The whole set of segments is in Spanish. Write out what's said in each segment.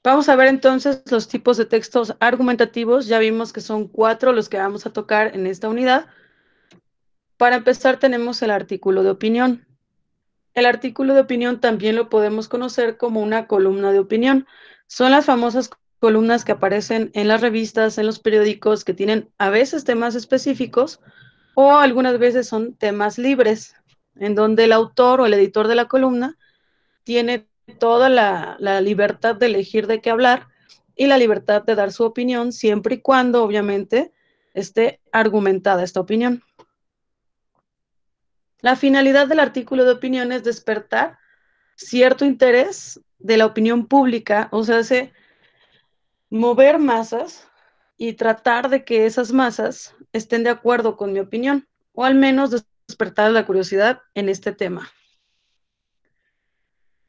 Vamos a ver entonces los tipos de textos argumentativos. Ya vimos que son 4 los que vamos a tocar en esta unidad. Para empezar tenemos el artículo de opinión. El artículo de opinión también lo podemos conocer como una columna de opinión. Son las famosas columnas que aparecen en las revistas, en los periódicos, que tienen a veces temas específicos o algunas veces son temas libres, en donde el autor o el editor de la columna tiene toda la libertad de elegir de qué hablar y la libertad de dar su opinión, siempre y cuando, obviamente, esté argumentada esta opinión. La finalidad del artículo de opinión es despertar cierto interés de la opinión pública, o sea, mover masas y tratar de que esas masas estén de acuerdo con mi opinión, o al menos despertar la curiosidad en este tema.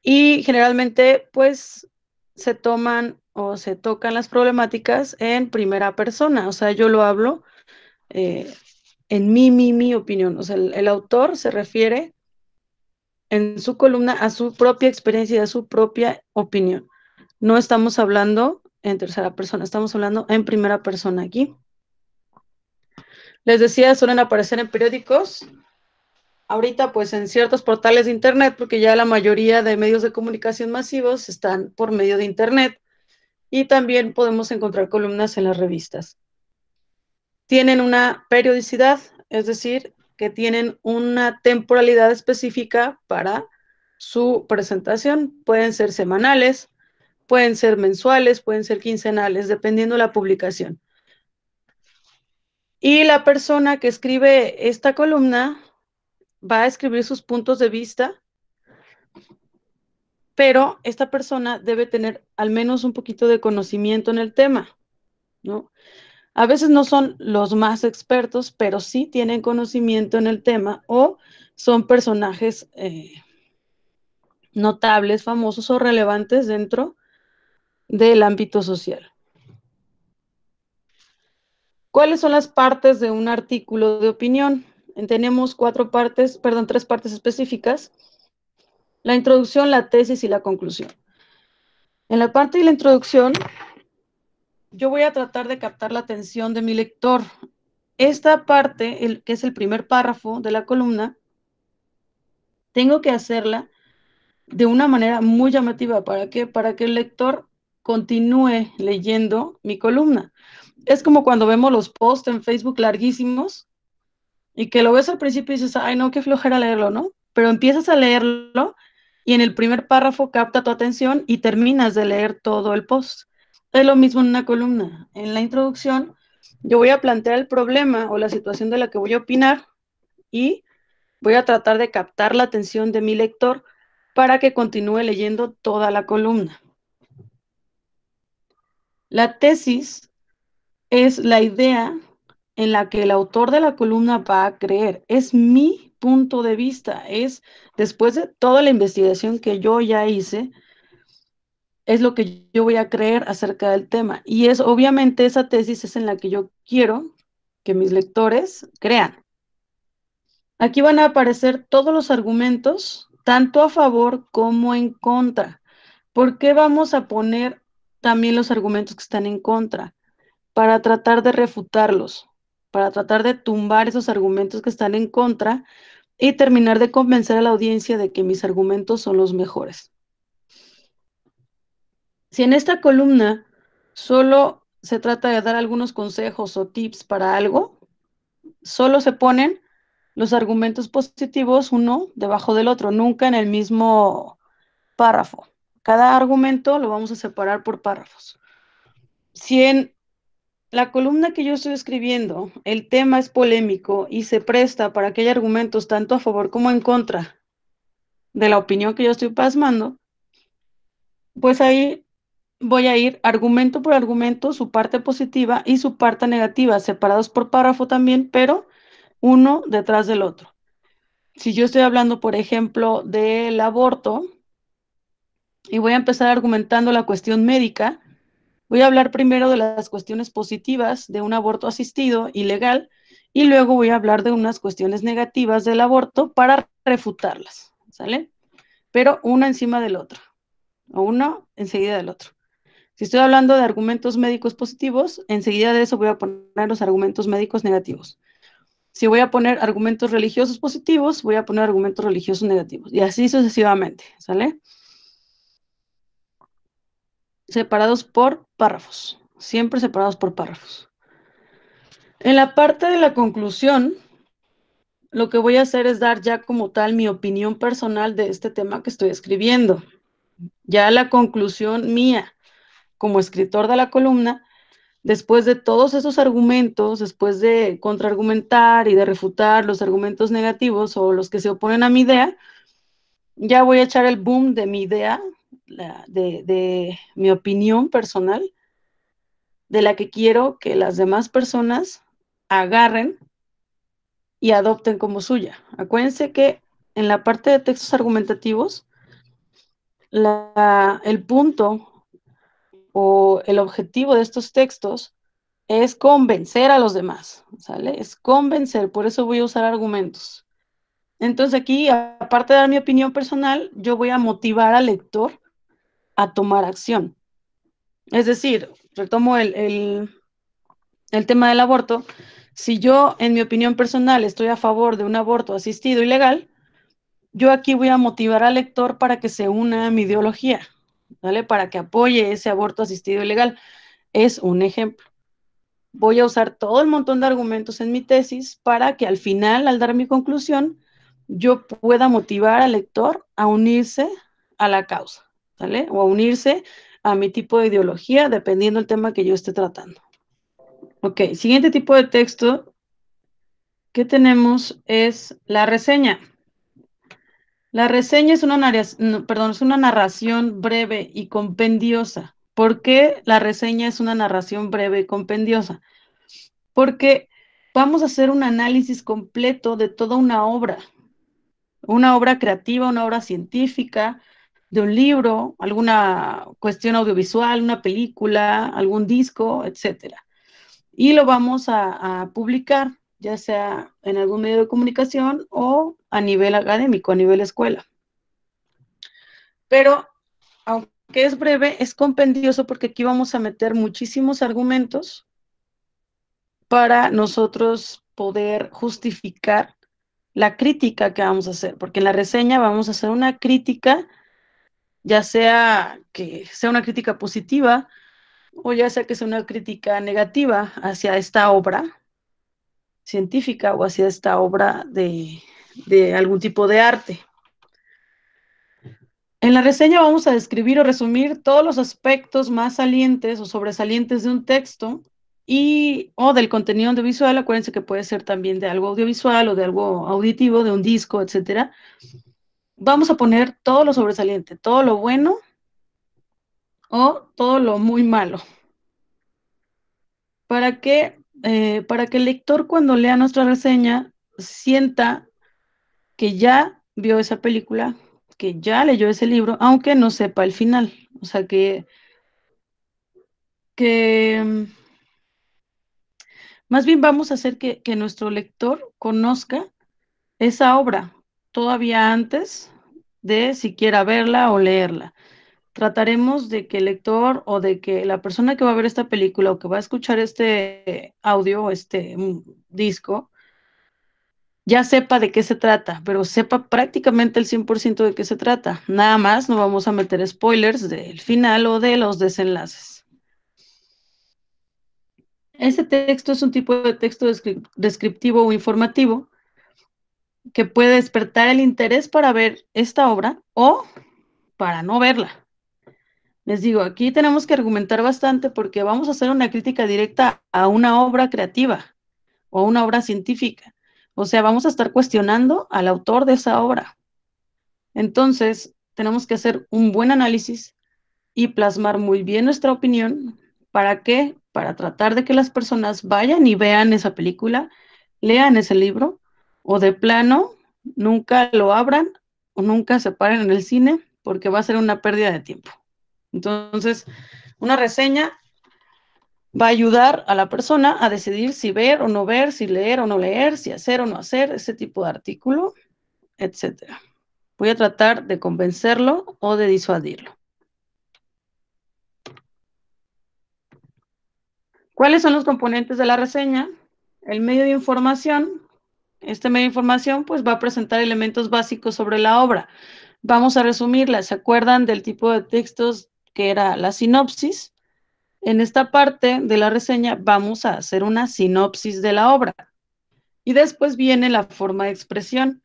Y generalmente, pues, se toman o se tocan las problemáticas en primera persona, o sea, yo lo hablo en mi opinión, o sea, el autor se refiere en su columna a su propia experiencia y a su propia opinión. No estamos hablando en tercera persona, estamos hablando en primera persona aquí. Les decía, suelen aparecer en periódicos, ahorita pues en ciertos portales de internet, porque ya la mayoría de medios de comunicación masivos están por medio de internet, y también podemos encontrar columnas en las revistas. Tienen una periodicidad, es decir, que tienen una temporalidad específica para su presentación. Pueden ser semanales, pueden ser mensuales, pueden ser quincenales, dependiendo de la publicación. Y la persona que escribe esta columna va a escribir sus puntos de vista, pero esta persona debe tener al menos un poquito de conocimiento en el tema, ¿no? A veces no son los más expertos, pero sí tienen conocimiento en el tema o son personajes notables, famosos o relevantes dentro del ámbito social. ¿Cuáles son las partes de un artículo de opinión? Tenemos 3 partes específicas: la introducción, la tesis y la conclusión. En la parte de la introducción, yo voy a tratar de captar la atención de mi lector. Esta parte, que es el primer párrafo de la columna, tengo que hacerla de una manera muy llamativa. ¿Para qué? Para que el lector continúe leyendo mi columna. Es como cuando vemos los posts en Facebook larguísimos y que lo ves al principio y dices, ay, no, qué flojera leerlo, ¿no? Pero empiezas a leerlo y en el primer párrafo capta tu atención y terminas de leer todo el post. Es lo mismo en una columna. En la introducción, yo voy a plantear el problema o la situación de la que voy a opinar y voy a tratar de captar la atención de mi lector para que continúe leyendo toda la columna. La tesis es la idea en la que el autor de la columna va a creer. Es mi punto de vista, es después de toda la investigación que yo ya hice, es lo que yo voy a creer acerca del tema. Y es obviamente esa tesis es en la que yo quiero que mis lectores crean. Aquí van a aparecer todos los argumentos, tanto a favor como en contra. ¿Por qué vamos a poner también los argumentos que están en contra? Para tratar de refutarlos, para tratar de tumbar esos argumentos que están en contra y terminar de convencer a la audiencia de que mis argumentos son los mejores. Si en esta columna solo se trata de dar algunos consejos o tips para algo, solo se ponen los argumentos positivos uno debajo del otro, nunca en el mismo párrafo. Cada argumento lo vamos a separar por párrafos. Si en la columna que yo estoy escribiendo, el tema es polémico y se presta para que haya argumentos tanto a favor como en contra de la opinión que yo estoy plasmando, pues ahí voy a ir argumento por argumento, su parte positiva y su parte negativa, separados por párrafo también, pero uno detrás del otro. Si yo estoy hablando, por ejemplo, del aborto y voy a empezar argumentando la cuestión médica, voy a hablar primero de las cuestiones positivas de un aborto asistido y legal y luego voy a hablar de unas cuestiones negativas del aborto para refutarlas, ¿sale? Pero una encima del otro, o uno enseguida del otro. Si estoy hablando de argumentos médicos positivos, enseguida de eso voy a poner los argumentos médicos negativos. Si voy a poner argumentos religiosos positivos, voy a poner argumentos religiosos negativos. Y así sucesivamente, ¿sale? Separados por párrafos. Siempre separados por párrafos. En la parte de la conclusión, lo que voy a hacer es dar ya como tal mi opinión personal de este tema que estoy escribiendo. Ya la conclusión mía como escritor de la columna, después de todos esos argumentos, después de contraargumentar y de refutar los argumentos negativos o los que se oponen a mi idea, ya voy a echar el boom de mi idea, de mi opinión personal, de la que quiero que las demás personas agarren y adopten como suya. Acuérdense que en la parte de textos argumentativos, el punto o el objetivo de estos textos es convencer a los demás, ¿sale? Es convencer, por eso voy a usar argumentos. Entonces aquí, aparte de dar mi opinión personal, yo voy a motivar al lector a tomar acción. Es decir, retomo el tema del aborto. Si yo, en mi opinión personal, estoy a favor de un aborto asistido y legal, yo aquí voy a motivar al lector para que se una a mi ideología, ¿vale? Para que apoye ese aborto asistido y legal. Es un ejemplo. Voy a usar todo el montón de argumentos en mi tesis para que al final, al dar mi conclusión, yo pueda motivar al lector a unirse a la causa, ¿vale? O a unirse a mi tipo de ideología, dependiendo del tema que yo esté tratando. Ok, siguiente tipo de texto que tenemos es la reseña. La reseña es es una narración breve y compendiosa. ¿Por qué la reseña es una narración breve y compendiosa? Porque vamos a hacer un análisis completo de toda una obra creativa, una obra científica, de un libro, alguna cuestión audiovisual, una película, algún disco, etcétera. Y lo vamos a publicar, ya sea en algún medio de comunicación o a nivel académico, a nivel escuela. Pero, aunque es breve, es compendioso porque aquí vamos a meter muchísimos argumentos para nosotros poder justificar la crítica que vamos a hacer, porque en la reseña vamos a hacer una crítica, ya sea que sea una crítica positiva o ya sea que sea una crítica negativa hacia esta obra científica o hacia esta obra de algún tipo de arte. En la reseña vamos a describir o resumir todos los aspectos más salientes o sobresalientes de un texto o del contenido audiovisual. Acuérdense que puede ser también de algo audiovisual o de algo auditivo, de un disco, etcétera. Vamos a poner todo lo sobresaliente, todo lo bueno o todo lo muy malo. Para que el lector cuando lea nuestra reseña sienta que ya vio esa película, que ya leyó ese libro, aunque no sepa el final. O sea, que más bien vamos a hacer que nuestro lector conozca esa obra todavía antes de siquiera verla o leerla. Trataremos de que el lector o de que la persona que va a ver esta película o que va a escuchar este audio o este disco ya sepa de qué se trata, pero sepa prácticamente el 100% de qué se trata. Nada más no vamos a meter spoilers del final o de los desenlaces. Ese texto es un tipo de texto descriptivo o informativo que puede despertar el interés para ver esta obra o para no verla. Les digo, aquí tenemos que argumentar bastante porque vamos a hacer una crítica directa a una obra creativa o una obra científica. O sea, vamos a estar cuestionando al autor de esa obra. Entonces, tenemos que hacer un buen análisis y plasmar muy bien nuestra opinión. ¿Para qué? Para tratar de que las personas vayan y vean esa película, lean ese libro o de plano nunca lo abran o nunca se paren en el cine porque va a ser una pérdida de tiempo. Entonces, una reseña va a ayudar a la persona a decidir si ver o no ver, si leer o no leer, si hacer o no hacer ese tipo de artículo, etcétera. Voy a tratar de convencerlo o de disuadirlo. ¿Cuáles son los componentes de la reseña? El medio de información. Este medio de información pues va a presentar elementos básicos sobre la obra. Vamos a resumirla. ¿Se acuerdan del tipo de textos que era la sinopsis? En esta parte de la reseña vamos a hacer una sinopsis de la obra. Y después viene la forma de expresión.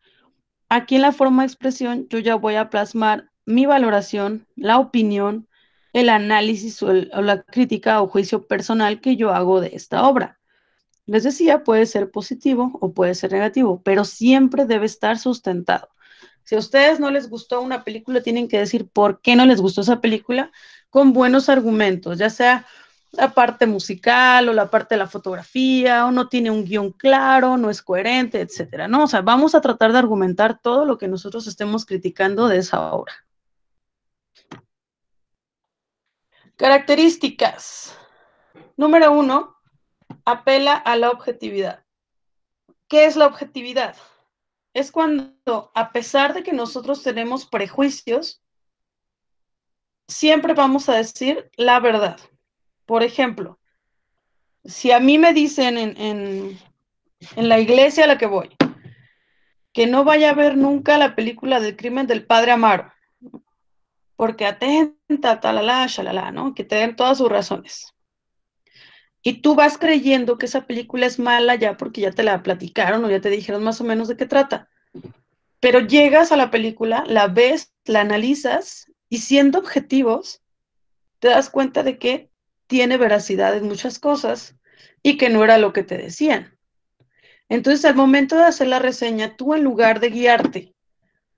Aquí en la forma de expresión yo ya voy a plasmar mi valoración, la opinión, el análisis o la crítica o juicio personal que yo hago de esta obra. Les decía, puede ser positivo o puede ser negativo, pero siempre debe estar sustentado. Si a ustedes no les gustó una película, tienen que decir por qué no les gustó esa película con buenos argumentos, ya sea la parte musical o la parte de la fotografía, o no tiene un guión claro, no es coherente, etcétera, ¿no? O sea, vamos a tratar de argumentar todo lo que nosotros estemos criticando de esa obra. Características. Número 1, apela a la objetividad. ¿Qué es la objetividad? Es cuando, a pesar de que nosotros tenemos prejuicios, siempre vamos a decir la verdad. Por ejemplo, si a mí me dicen en la iglesia a la que voy, que no vaya a ver nunca la película del crimen del padre Amaro, porque atenta, talala, shalala, ¿no? Que te den todas sus razones. Y tú vas creyendo que esa película es mala ya porque ya te la platicaron o ya te dijeron más o menos de qué trata. Pero llegas a la película, la ves, la analizas y siendo objetivos, te das cuenta de que tiene veracidad en muchas cosas y que no era lo que te decían. Entonces, al momento de hacer la reseña, tú en lugar de guiarte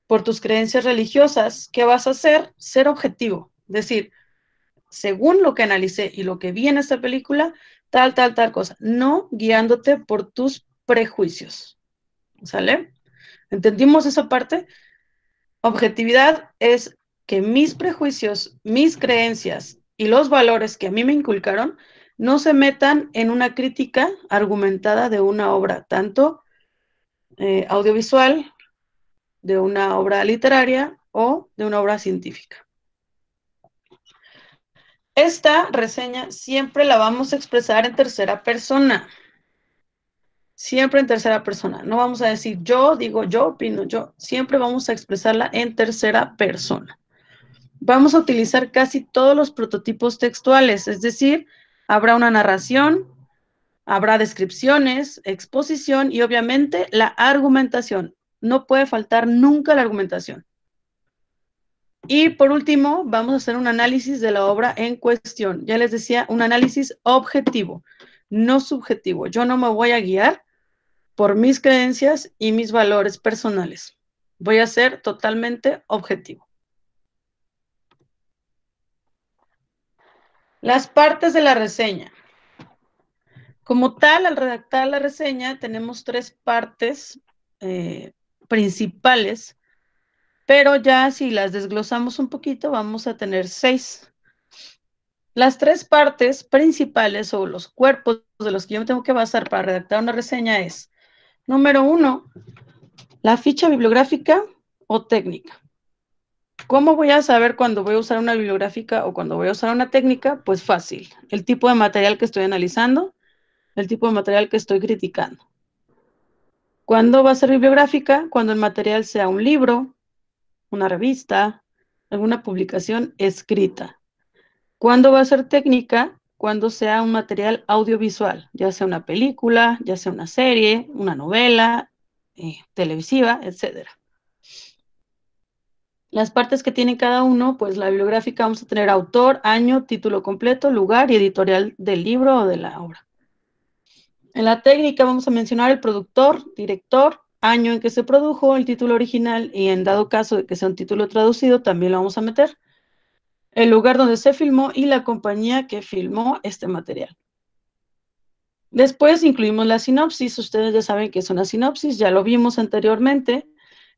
por tus creencias religiosas, ¿qué vas a hacer? Ser objetivo. Decir, según lo que analicé y lo que vi en esta película, tal cosa. No guiándote por tus prejuicios. ¿Sale? ¿Entendimos esa parte? Objetividad es que mis prejuicios, mis creencias y los valores que a mí me inculcaron no se metan en una crítica argumentada de una obra, tanto audiovisual, de una obra literaria o de una obra científica. Esta reseña siempre la vamos a expresar en tercera persona. Siempre en tercera persona. No vamos a decir yo, digo yo, opino yo. Siempre vamos a expresarla en tercera persona. Vamos a utilizar casi todos los prototipos textuales, es decir, habrá una narración, habrá descripciones, exposición y obviamente la argumentación. No puede faltar nunca la argumentación. Y por último, vamos a hacer un análisis de la obra en cuestión. Ya les decía, un análisis objetivo, no subjetivo. Yo no me voy a guiar por mis creencias y mis valores personales. Voy a ser totalmente objetivo. Las partes de la reseña. Como tal, al redactar la reseña, tenemos 3 partes principales, pero ya si las desglosamos un poquito, vamos a tener 6. Las 3 partes principales o los cuerpos de los que yo me tengo que basar para redactar una reseña es, número 1, la ficha bibliográfica o técnica. ¿Cómo voy a saber cuándo voy a usar una bibliográfica o cuándo voy a usar una técnica? Pues fácil, el tipo de material que estoy analizando, el tipo de material que estoy criticando. ¿Cuándo va a ser bibliográfica? Cuando el material sea un libro, una revista, alguna publicación escrita. ¿Cuándo va a ser técnica? Cuando sea un material audiovisual, ya sea una película, ya sea una serie, una novela, televisiva, etc. Las partes que tiene cada uno, pues la bibliográfica vamos a tener autor, año, título completo, lugar y editorial del libro o de la obra. En la técnica vamos a mencionar el productor, director, año en que se produjo, el título original y en dado caso de que sea un título traducido, también lo vamos a meter. El lugar donde se filmó y la compañía que filmó este material. Después incluimos la sinopsis. Ustedes ya saben que es una sinopsis, ya lo vimos anteriormente,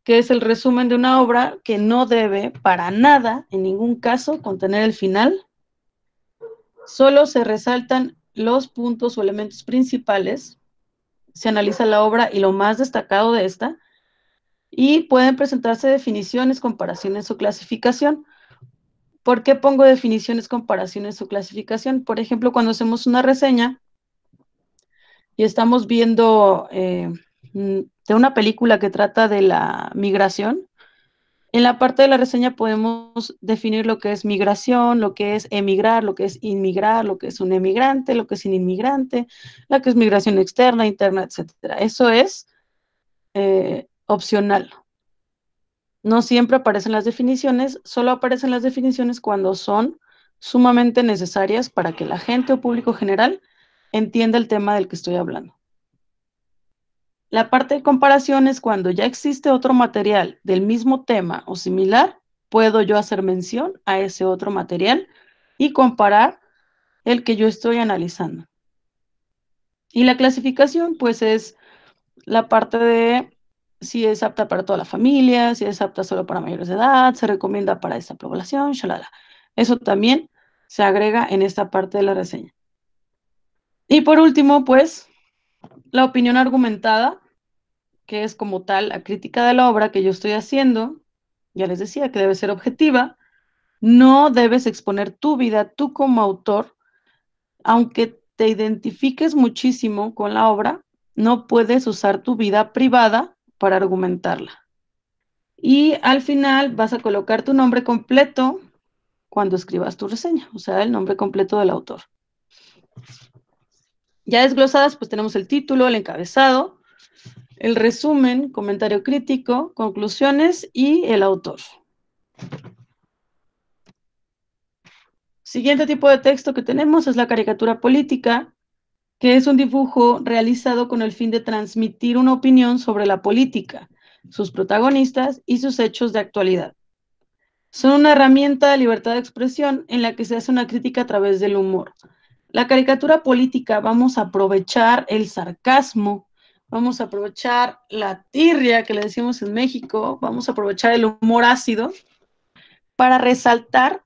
que es el resumen de una obra que no debe para nada, en ningún caso, contener el final. Solo se resaltan los puntos o elementos principales, se analiza la obra y lo más destacado de esta, y pueden presentarse definiciones, comparaciones o clasificación. ¿Por qué pongo definiciones, comparaciones o clasificación? Por ejemplo, cuando hacemos una reseña, y estamos viendo de una película que trata de la migración, en la parte de la reseña podemos definir lo que es migración, lo que es emigrar, lo que es inmigrar, lo que es un emigrante, lo que es un inmigrante, lo que es migración externa, interna, etcétera. Eso es opcional. No siempre aparecen las definiciones, solo aparecen las definiciones cuando son sumamente necesarias para que la gente o público general entienda el tema del que estoy hablando. La parte de comparación es cuando ya existe otro material del mismo tema o similar, puedo yo hacer mención a ese otro material y comparar el que yo estoy analizando. Y la clasificación, pues es la parte de si es apta para toda la familia, si es apta solo para mayores de edad, se recomienda para esta población, shalala. Eso también se agrega en esta parte de la reseña. Y por último, pues, la opinión argumentada, que es como tal la crítica de la obra que yo estoy haciendo. Ya les decía que debe ser objetiva. No debes exponer tu vida, tú como autor, aunque te identifiques muchísimo con la obra, no puedes usar tu vida privada para argumentarla. Y al final vas a colocar tu nombre completo cuando escribas tu reseña, o sea, el nombre completo del autor. Ya desglosadas, pues tenemos el título, el encabezado, el resumen, comentario crítico, conclusiones y el autor. Siguiente tipo de texto que tenemos es la caricatura política, que es un dibujo realizado con el fin de transmitir una opinión sobre la política, sus protagonistas y sus hechos de actualidad. Son una herramienta de libertad de expresión en la que se hace una crítica a través del humor. La caricatura política, vamos a aprovechar el sarcasmo, vamos a aprovechar la tirria que le decimos en México, vamos a aprovechar el humor ácido para resaltar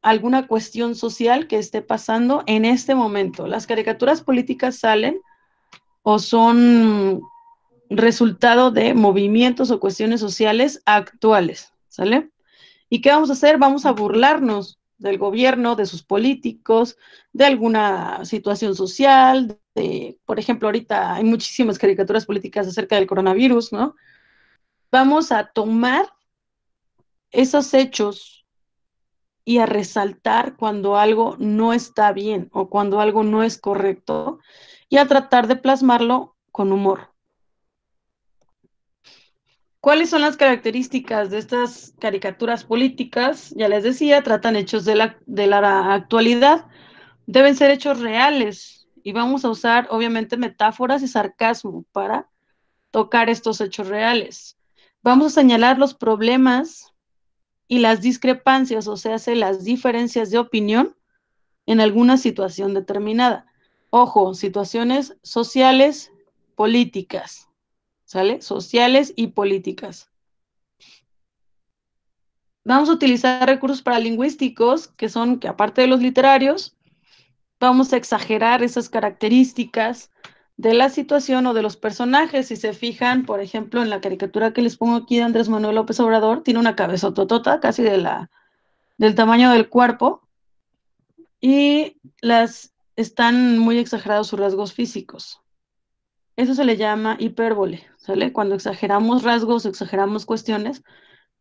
alguna cuestión social que esté pasando en este momento. Las caricaturas políticas salen o son resultado de movimientos o cuestiones sociales actuales, ¿sale? ¿Y qué vamos a hacer? Vamos a burlarnos del gobierno, de sus políticos, de alguna situación social, por ejemplo, ahorita hay muchísimas caricaturas políticas acerca del coronavirus, ¿no? Vamos a tomar esos hechos y a resaltar cuando algo no está bien o cuando algo no es correcto y a tratar de plasmarlo con humor. ¿Cuáles son las características de estas caricaturas políticas? Ya les decía, tratan hechos de la actualidad, deben ser hechos reales y vamos a usar obviamente metáforas y sarcasmo para tocar estos hechos reales. Vamos a señalar los problemas y las discrepancias, o sea, las diferencias de opinión en alguna situación determinada. Ojo, situaciones sociales, políticas, ¿sale? Sociales y políticas. Vamos a utilizar recursos paralingüísticos, que son, que aparte de los literarios, vamos a exagerar esas características de la situación o de los personajes. Si se fijan, por ejemplo, en la caricatura que les pongo aquí de Andrés Manuel López Obrador, tiene una cabezototota, casi del tamaño del cuerpo, y están muy exagerados sus rasgos físicos. Eso se le llama hipérbole, ¿sale? Cuando exageramos rasgos, exageramos cuestiones,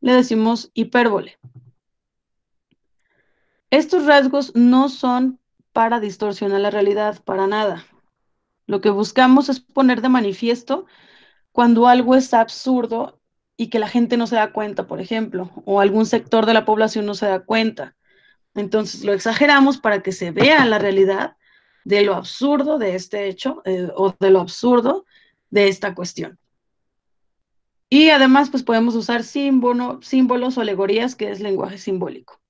le decimos hipérbole. Estos rasgos no son para distorsionar la realidad, para nada. Lo que buscamos es poner de manifiesto cuando algo es absurdo y que la gente no se da cuenta, por ejemplo, o algún sector de la población no se da cuenta. Entonces lo exageramos para que se vea la realidad de lo absurdo de este hecho o de lo absurdo de esta cuestión. Y además, pues podemos usar símbolos o alegorías, que es lenguaje simbólico.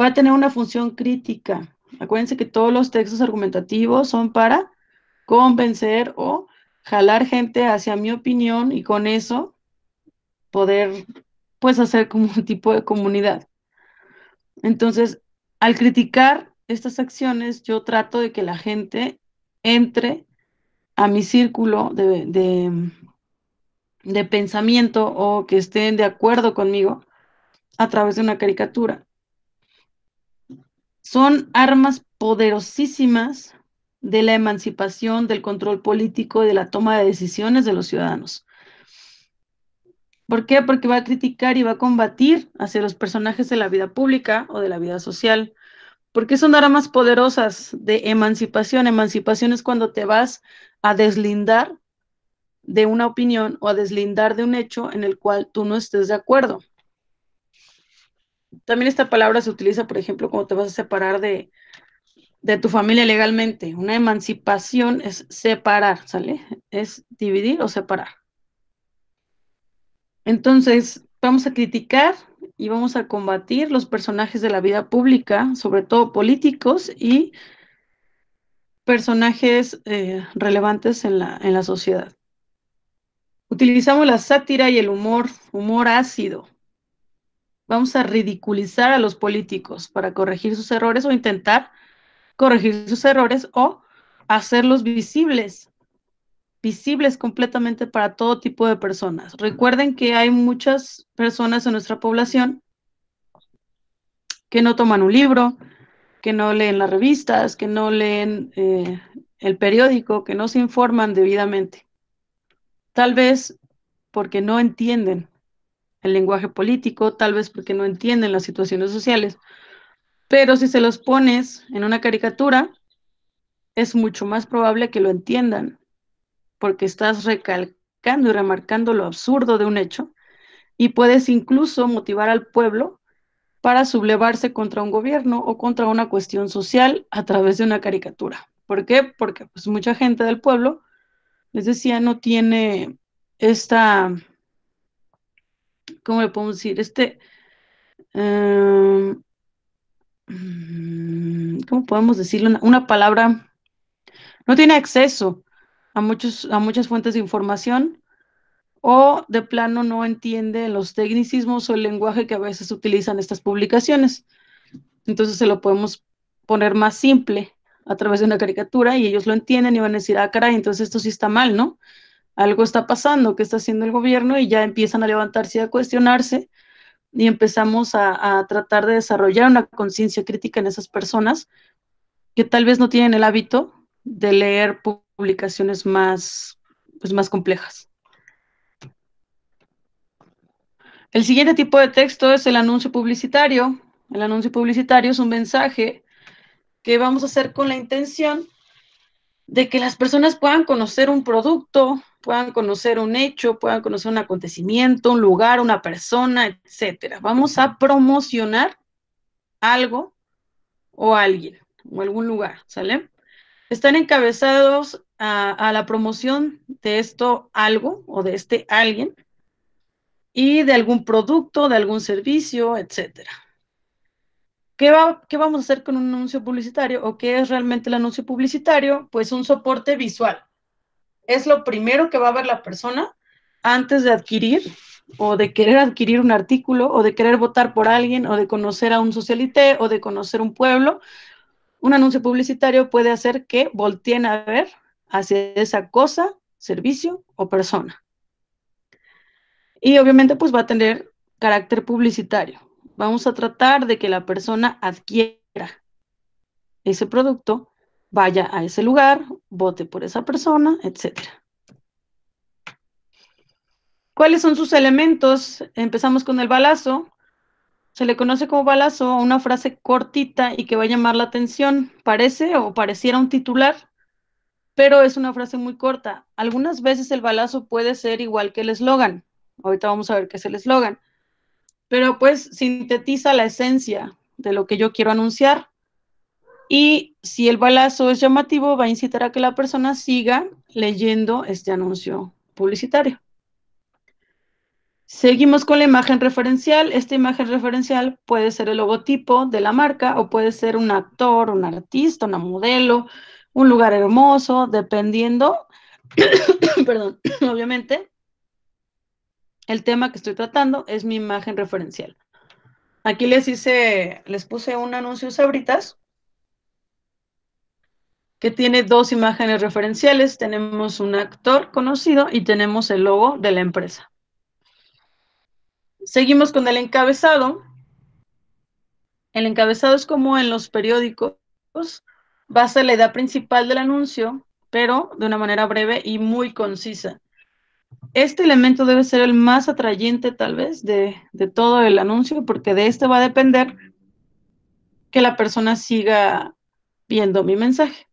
Va a tener una función crítica. Acuérdense que todos los textos argumentativos son para convencer o jalar gente hacia mi opinión y con eso poder, pues, hacer como un tipo de comunidad. Entonces, al criticar estas acciones, yo trato de que la gente entre a mi círculo de pensamiento o que estén de acuerdo conmigo a través de una caricatura. Son armas poderosísimas de la emancipación, del control político y de la toma de decisiones de los ciudadanos. ¿Por qué? Porque va a criticar y va a combatir hacia los personajes de la vida pública o de la vida social. Porque son armas poderosas de emancipación. Emancipación es cuando te vas a deslindar de una opinión o a deslindar de un hecho en el cual tú no estés de acuerdo. También esta palabra se utiliza, por ejemplo, cuando te vas a separar de tu familia legalmente. Una emancipación es separar, ¿sale? Es dividir o separar. Entonces, vamos a criticar y vamos a combatir los personajes de la vida pública, sobre todo políticos y personajes relevantes en la sociedad. Utilizamos la sátira y el humor ácido. Vamos a ridiculizar a los políticos para corregir sus errores o intentar corregir sus errores o hacerlos visibles completamente para todo tipo de personas. Recuerden que hay muchas personas en nuestra población que no toman un libro, que no leen las revistas, que no leen el periódico, que no se informan debidamente. Tal vez porque no entienden el lenguaje político, tal vez porque no entienden las situaciones sociales, pero si se los pones en una caricatura, es mucho más probable que lo entiendan, porque estás recalcando y remarcando lo absurdo de un hecho y puedes incluso motivar al pueblo para sublevarse contra un gobierno o contra una cuestión social a través de una caricatura. ¿Por qué? Porque pues, mucha gente del pueblo, les decía, no tiene esta, ¿cómo le podemos decir? Um, ¿Cómo podemos decirlo? Una palabra, no tiene acceso a muchas fuentes de información o de plano no entiende los tecnicismos o el lenguaje que a veces utilizan estas publicaciones. Entonces se lo podemos poner más simple a través de una caricatura y ellos lo entienden y van a decir, ah, caray, entonces esto sí está mal, ¿no? Algo está pasando, ¿qué está haciendo el gobierno? Y ya empiezan a levantarse y a cuestionarse y empezamos a tratar de desarrollar una conciencia crítica en esas personas que tal vez no tienen el hábito de leer publicaciones más, pues, más complejas. El siguiente tipo de texto es el anuncio publicitario. El anuncio publicitario es un mensaje que vamos a hacer con la intención de que las personas puedan conocer un producto, puedan conocer un hecho, puedan conocer un acontecimiento, un lugar, una persona, etcétera. Vamos a promocionar algo o alguien o algún lugar, ¿sale? Están encabezados a la promoción de esto algo o de este alguien y de algún producto, de algún servicio, etcétera. ¿Qué vamos a hacer con un anuncio publicitario o qué es realmente el anuncio publicitario? Pues un soporte visual. Es lo primero que va a ver la persona antes de adquirir o de querer adquirir un artículo o de querer votar por alguien o de conocer a un socialité o de conocer un pueblo. Un anuncio publicitario puede hacer que volteen a ver hacia esa cosa, servicio o persona. Y obviamente pues va a tener carácter publicitario. Vamos a tratar de que la persona adquiera ese producto, vaya a ese lugar, vote por esa persona, etcétera. ¿Cuáles son sus elementos? Empezamos con el balazo. Se le conoce como balazo a una frase cortita y que va a llamar la atención. Parece o pareciera un titular, pero es una frase muy corta. Algunas veces el balazo puede ser igual que el eslogan. Ahorita vamos a ver qué es el eslogan. Pero pues sintetiza la esencia de lo que yo quiero anunciar. Y si el balazo es llamativo, va a incitar a que la persona siga leyendo este anuncio publicitario. Seguimos con la imagen referencial. Esta imagen referencial puede ser el logotipo de la marca o puede ser un actor, un artista, una modelo, un lugar hermoso, dependiendo, perdón, obviamente, el tema que estoy tratando es mi imagen referencial. Aquí les puse un anuncio Sabritas que tiene dos imágenes referenciales. Tenemos un actor conocido y tenemos el logo de la empresa. Seguimos con el encabezado. El encabezado es como en los periódicos, va a ser la idea principal del anuncio, pero de una manera breve y muy concisa. Este elemento debe ser el más atrayente, tal vez, de todo el anuncio, porque de este va a depender que la persona siga viendo mi mensaje.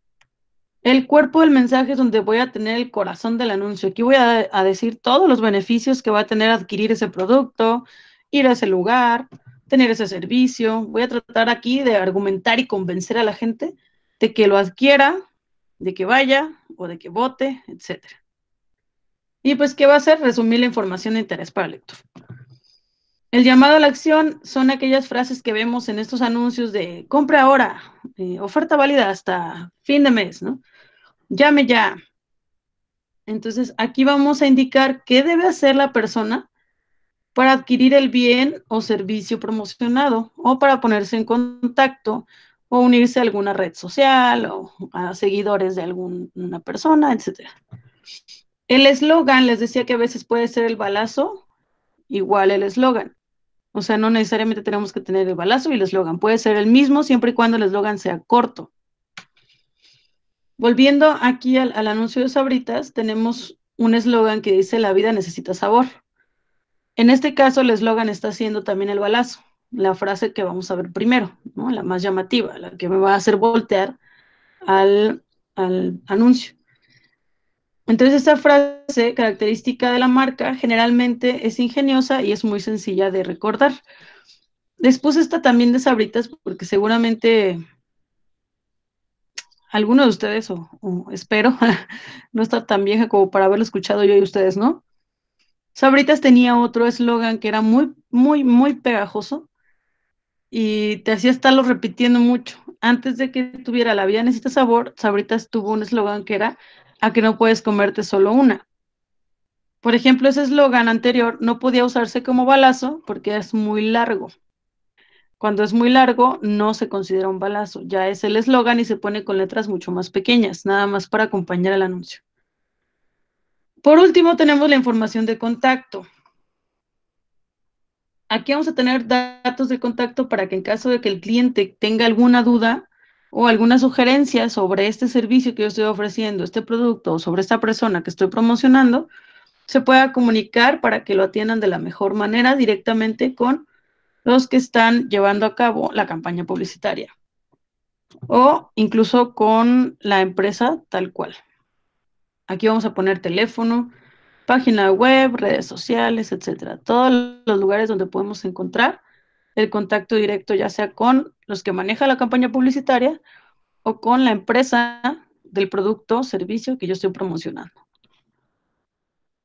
El cuerpo del mensaje es donde voy a tener el corazón del anuncio. Aquí voy a decir todos los beneficios que va a tener adquirir ese producto, ir a ese lugar, tener ese servicio. Voy a tratar aquí de argumentar y convencer a la gente de que lo adquiera, de que vaya o de que vote, etcétera. Y pues, ¿qué va a hacer? Resumir la información de interés para el lector. El llamado a la acción son aquellas frases que vemos en estos anuncios de compra ahora, oferta válida hasta fin de mes, ¿no? Llame ya. Entonces, aquí vamos a indicar qué debe hacer la persona para adquirir el bien o servicio promocionado o para ponerse en contacto o unirse a alguna red social o a seguidores de alguna persona, etcétera. El eslogan, les decía que a veces puede ser el balazo, igual el eslogan. O sea, no necesariamente tenemos que tener el balazo y el eslogan. Puede ser el mismo siempre y cuando el eslogan sea corto. Volviendo aquí al anuncio de Sabritas, tenemos un eslogan que dice la vida necesita sabor. En este caso, el eslogan está haciendo también el balazo, la frase que vamos a ver primero, ¿no? La más llamativa, la que me va a hacer voltear al anuncio. Entonces, esta frase característica de la marca generalmente es ingeniosa y es muy sencilla de recordar. Les puse esta también de Sabritas porque seguramente alguno de ustedes, o espero, no está tan vieja como para haberlo escuchado yo y ustedes, ¿no? Sabritas tenía otro eslogan que era muy, muy, muy pegajoso y te hacía estarlo repitiendo mucho. Antes de que tuviera La vida necesita sabor, Sabritas tuvo un eslogan que era a que no puedes comerte solo una. Por ejemplo, ese eslogan anterior no podía usarse como balazo porque es muy largo. Cuando es muy largo, no se considera un balazo. Ya es el eslogan y se pone con letras mucho más pequeñas, nada más para acompañar el anuncio. Por último, tenemos la información de contacto. Aquí vamos a tener datos de contacto para que en caso de que el cliente tenga alguna duda o alguna sugerencia sobre este servicio que yo estoy ofreciendo, este producto o sobre esta persona que estoy promocionando, se pueda comunicar para que lo atiendan de la mejor manera directamente con los que están llevando a cabo la campaña publicitaria o incluso con la empresa tal cual. Aquí vamos a poner teléfono, página web, redes sociales, etcétera. Todos los lugares donde podemos encontrar el contacto directo, ya sea con los que manejan la campaña publicitaria o con la empresa del producto o servicio que yo estoy promocionando.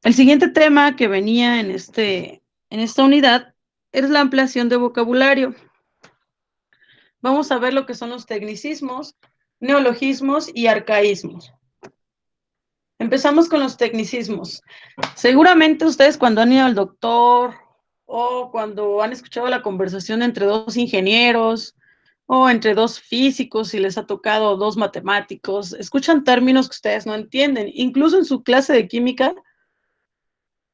El siguiente tema que venía en esta unidad es la ampliación de vocabulario. Vamos a ver lo que son los tecnicismos, neologismos y arcaísmos. Empezamos con los tecnicismos. Seguramente ustedes cuando han ido al doctor o cuando han escuchado la conversación entre dos ingenieros o entre dos físicos y les ha tocado dos matemáticos, escuchan términos que ustedes no entienden. Incluso en su clase de química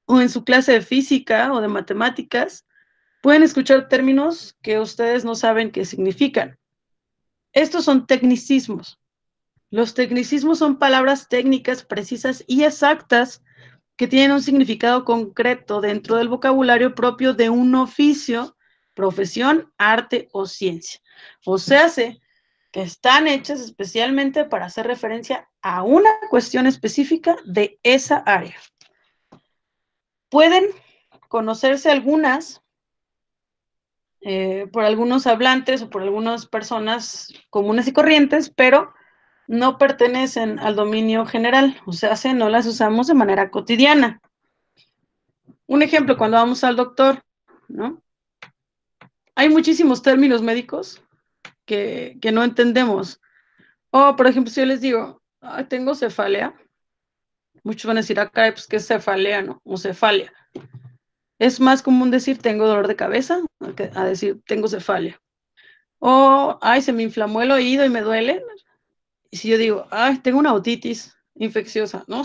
o en su clase de física o de matemáticas, pueden escuchar términos que ustedes no saben qué significan. Estos son tecnicismos. Los tecnicismos son palabras técnicas precisas y exactas que tienen un significado concreto dentro del vocabulario propio de un oficio, profesión, arte o ciencia. O sea, que están hechas especialmente para hacer referencia a una cuestión específica de esa área. Pueden conocerse algunas por algunos hablantes o por algunas personas comunes y corrientes, pero no pertenecen al dominio general, o sea, no las usamos de manera cotidiana. Un ejemplo, cuando vamos al doctor, ¿no? Hay muchísimos términos médicos que no entendemos. O, por ejemplo, si yo les digo, tengo cefalea, muchos van a decir, caray, pues, ¿qué es cefalea, no? O cefalia. Es más común decir, tengo dolor de cabeza, a decir, tengo cefalia. O, se me inflamó el oído y me duele. Y si yo digo, tengo una otitis infecciosa, ¿no?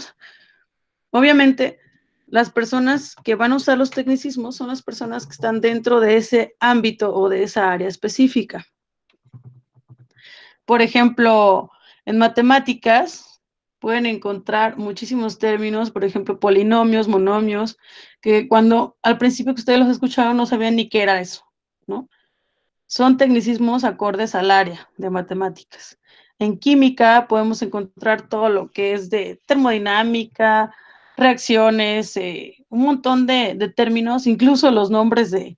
Obviamente, las personas que van a usar los tecnicismos son las personas que están dentro de ese ámbito o de esa área específica. Por ejemplo, En matemáticas pueden encontrar muchísimos términos, por ejemplo, polinomios, monomios, que cuando al principio que ustedes los escucharon no sabían ni qué era eso, ¿no? Son tecnicismos acordes al área de matemáticas. En química podemos encontrar todo lo que es de termodinámica, reacciones, un montón de términos, incluso los nombres de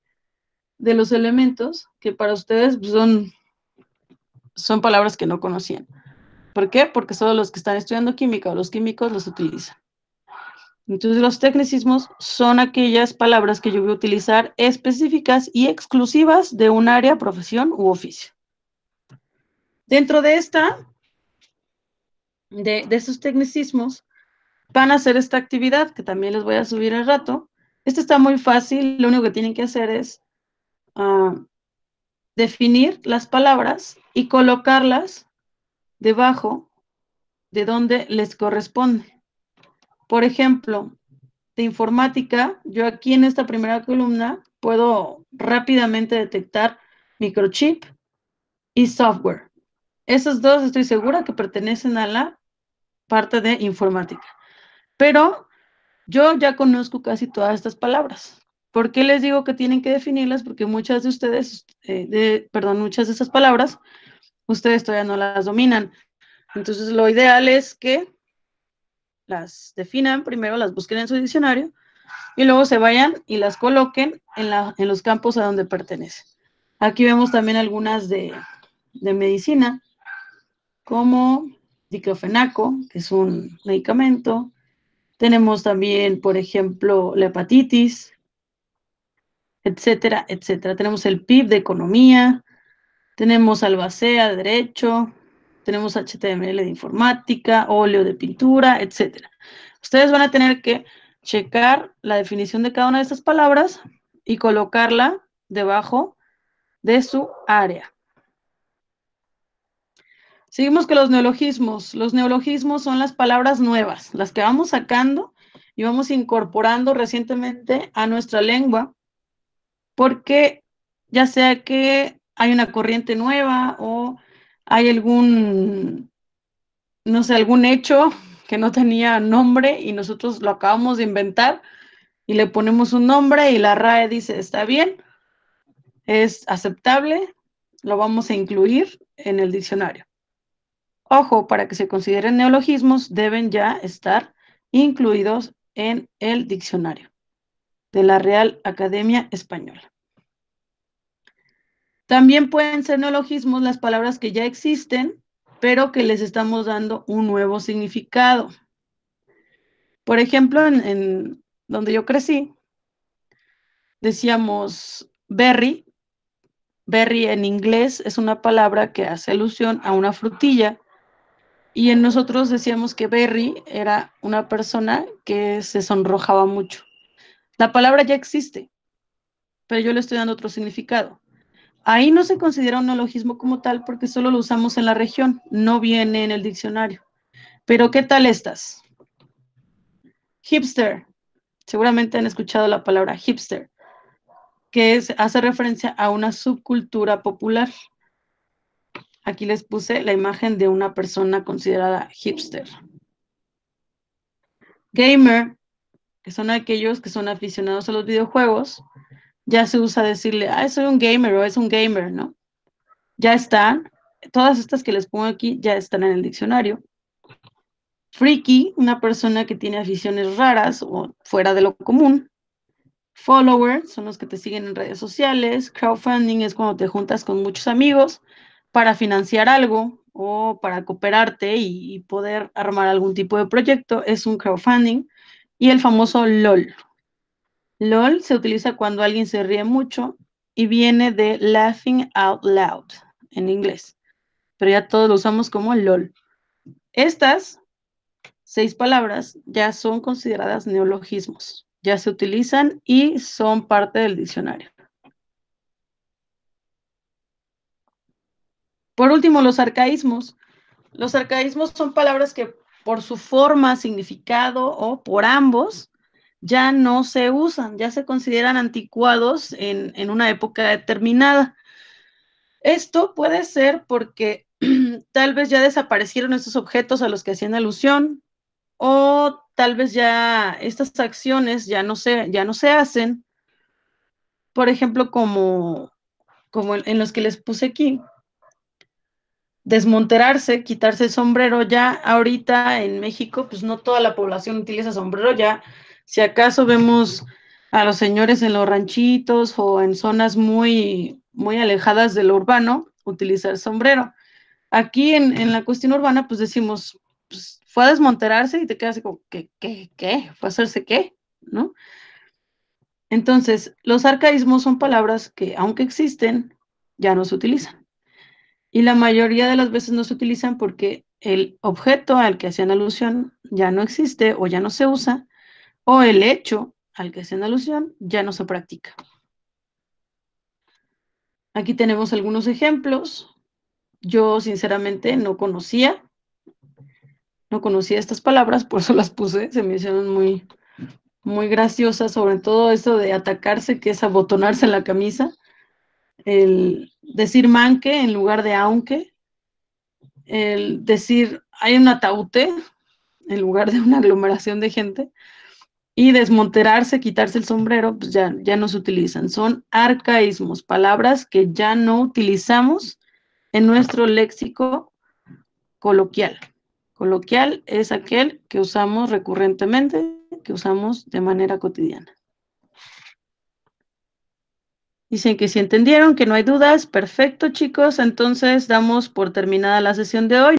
los elementos, que para ustedes pues, son palabras que no conocían. ¿Por qué? Porque solo los que están estudiando química o los químicos los utilizan. Entonces, los tecnicismos son aquellas palabras que yo voy a utilizar específicas y exclusivas de un área, profesión u oficio. Dentro de estos tecnicismos, van a hacer esta actividad, que también les voy a subir al rato. Esto está muy fácil, lo único que tienen que hacer es definir las palabras y colocarlas debajo de donde les corresponde. Por ejemplo, de informática, yo aquí en esta primera columna puedo rápidamente detectar microchip y software. Esos dos estoy segura que pertenecen a la parte de informática. Pero yo ya conozco casi todas estas palabras. ¿Por qué les digo que tienen que definirlas? Porque muchas de ustedes, muchas de estas palabras, ustedes todavía no las dominan. Entonces, lo ideal es que las definan primero, las busquen en su diccionario y luego se vayan y las coloquen en los campos a donde pertenecen. Aquí vemos también algunas de medicina, como diclofenaco, que es un medicamento. Tenemos también, por ejemplo, la hepatitis, etcétera, etcétera. Tenemos el PIB de economía, tenemos albacea de derecho, tenemos HTML de informática, óleo de pintura, etcétera. Ustedes van a tener que checar la definición de cada una de estas palabras y colocarla debajo de su área. Seguimos con los neologismos. Los neologismos son las palabras nuevas, las que vamos sacando y vamos incorporando recientemente a nuestra lengua, porque ya sea que hay una corriente nueva o hay algún, no sé, algún hecho que no tenía nombre y nosotros lo acabamos de inventar y le ponemos un nombre y la RAE dice, está bien, es aceptable, lo vamos a incluir en el diccionario. Ojo, para que se consideren neologismos, deben ya estar incluidos en el diccionario de la Real Academia Española. También pueden ser neologismos las palabras que ya existen, pero que les estamos dando un nuevo significado. Por ejemplo, en donde yo crecí, decíamos berry. Berry en inglés es una palabra que hace alusión a una frutilla. Y en nosotros decíamos que berry era una persona que se sonrojaba mucho. La palabra ya existe, pero yo le estoy dando otro significado. Ahí no se considera un neologismo como tal porque solo lo usamos en la región, no viene en el diccionario. Pero ¿qué tal estas? Hipster. Seguramente han escuchado la palabra hipster, que hace referencia a una subcultura popular. Aquí les puse la imagen de una persona considerada hipster. Gamer, que son aquellos que son aficionados a los videojuegos, ya se usa decirle, soy un gamer o es un gamer, ¿no? Ya están, todas estas que les pongo aquí ya están en el diccionario. Freaky, una persona que tiene aficiones raras o fuera de lo común. Follower, son los que te siguen en redes sociales. Crowdfunding es cuando te juntas con muchos amigos para financiar algo o para cooperarte y poder armar algún tipo de proyecto, es un crowdfunding. Y el famoso LOL. LOL se utiliza cuando alguien se ríe mucho y viene de laughing out loud en inglés, pero ya todos lo usamos como LOL. Estas 6 palabras ya son consideradas neologismos, ya se utilizan y son parte del diccionario. Por último, los arcaísmos. Los arcaísmos son palabras que por su forma, significado o por ambos ya no se usan, ya se consideran anticuados en una época determinada. Esto puede ser porque tal vez ya desaparecieron estos objetos a los que hacían alusión, o tal vez ya estas acciones ya no se hacen, por ejemplo, como en los que les puse aquí. Desmonterarse, quitarse el sombrero, ya ahorita en México, pues no toda la población utiliza sombrero, ya si acaso vemos a los señores en los ranchitos o en zonas muy, muy alejadas de lo urbano, utilizar sombrero. Aquí en la cuestión urbana, pues decimos, pues, fue a desmonterarse y te quedas así como, ¿qué? ¿Fue a hacerse qué? ¿No? Entonces, los arcaísmos son palabras que, aunque existen, ya no se utilizan. Y la mayoría de las veces no se utilizan porque el objeto al que hacían alusión ya no existe o ya no se usa, o el hecho al que hacían alusión ya no se practica. Aquí tenemos algunos ejemplos. Yo sinceramente no conocía estas palabras, por eso las puse, se me hicieron muy, muy graciosas, sobre todo eso de atacarse, que es abotonarse la camisa, el decir manque en lugar de aunque, el decir hay un ataúde en lugar de una aglomeración de gente, y desmonterarse, quitarse el sombrero, pues ya no se utilizan. Son arcaísmos, palabras que ya no utilizamos en nuestro léxico coloquial. Coloquial es aquel que usamos recurrentemente, que usamos de manera cotidiana. Dicen que si entendieron, que no hay dudas. Perfecto, chicos. Entonces damos por terminada la sesión de hoy.